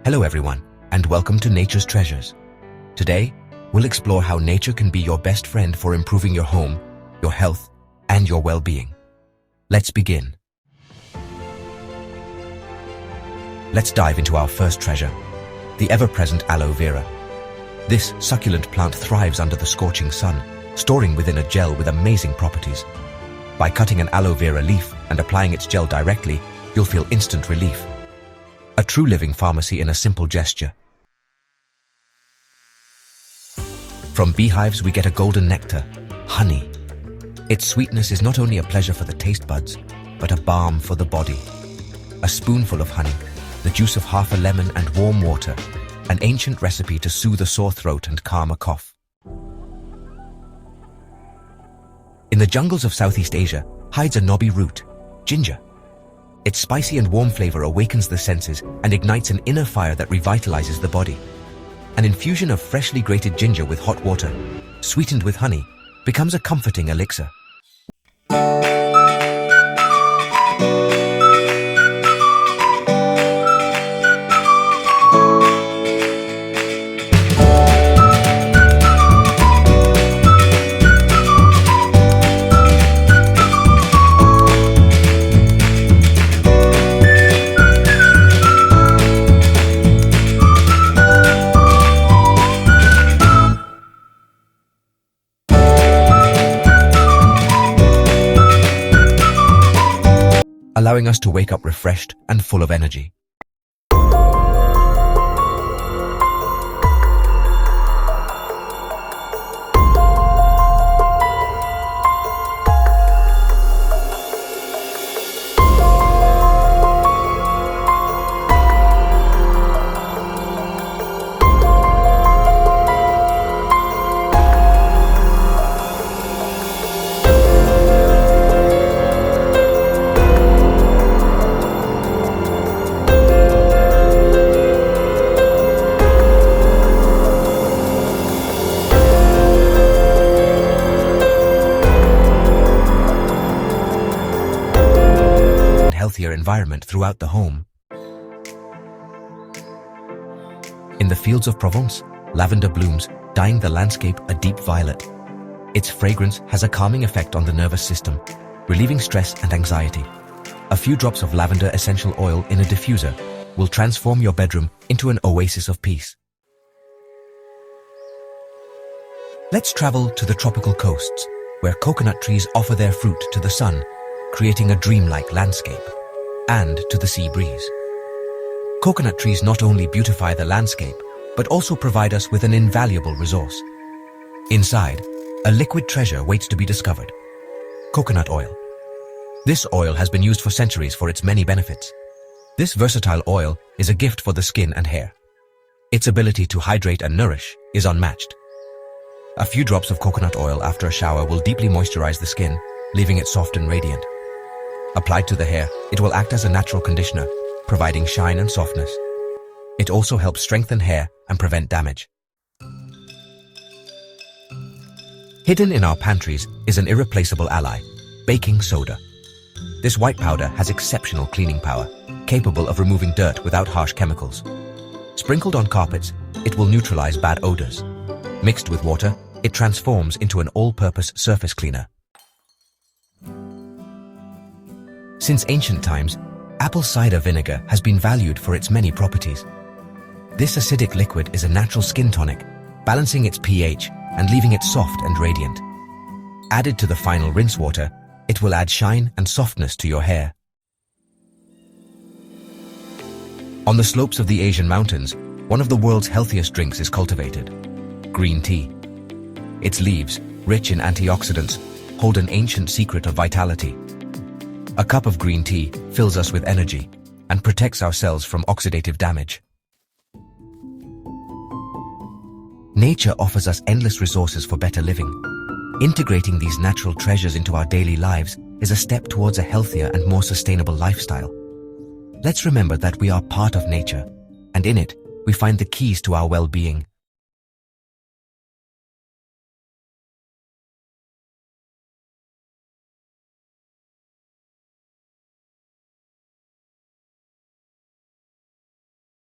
Hello everyone, and welcome to Nature's Treasures. Today, we'll explore how nature can be your best friend for improving your home, your health, and your well-being. Let's begin. Let's dive into our first treasure, the ever-present aloe vera. This succulent plant thrives under the scorching sun, storing within a gel with amazing properties. By cutting an aloe vera leaf and applying its gel directly, you'll feel instant relief. A true living pharmacy in a simple gesture. From beehives we get a golden nectar, honey. Its sweetness is not only a pleasure for the taste buds, but a balm for the body. A spoonful of honey, the juice of half a lemon and warm water, an ancient recipe to soothe a sore throat and calm a cough. In the jungles of Southeast Asia hides a knobby root, ginger. Its spicy and warm flavor awakens the senses and ignites an inner fire that revitalizes the body. An infusion of freshly grated ginger with hot water, sweetened with honey, becomes a comforting elixir. Allowing us to wake up refreshed and full of energy. Healthier environment throughout the home. In the fields of Provence, lavender blooms, dyeing the landscape a deep violet. Its fragrance has a calming effect on the nervous system, relieving stress and anxiety. A few drops of lavender essential oil in a diffuser will transform your bedroom into an oasis of peace. Let's travel to the tropical coasts, where coconut trees offer their fruit to the sun, creating a dreamlike landscape, and to the sea breeze. Coconut trees not only beautify the landscape, but also provide us with an invaluable resource. Inside, a liquid treasure waits to be discovered: coconut oil. This oil has been used for centuries for its many benefits. This versatile oil is a gift for the skin and hair. Its ability to hydrate and nourish is unmatched. A few drops of coconut oil after a shower will deeply moisturize the skin, leaving it soft and radiant. Applied to the hair, it will act as a natural conditioner, providing shine and softness. It also helps strengthen hair and prevent damage. Hidden in our pantries is an irreplaceable ally: baking soda. This white powder has exceptional cleaning power, capable of removing dirt without harsh chemicals. Sprinkled on carpets, it will neutralize bad odors. Mixed with water, it transforms into an all-purpose surface cleaner. Since ancient times, apple cider vinegar has been valued for its many properties. This acidic liquid is a natural skin tonic, balancing its pH and leaving it soft and radiant. Added to the final rinse water, it will add shine and softness to your hair. On the slopes of the Asian mountains, one of the world's healthiest drinks is cultivated: green tea. Its leaves, rich in antioxidants, hold an ancient secret of vitality. A cup of green tea fills us with energy and protects our cells from oxidative damage. Nature offers us endless resources for better living. Integrating these natural treasures into our daily lives is a step towards a healthier and more sustainable lifestyle. Let's remember that we are part of nature, and in it, we find the keys to our well-being.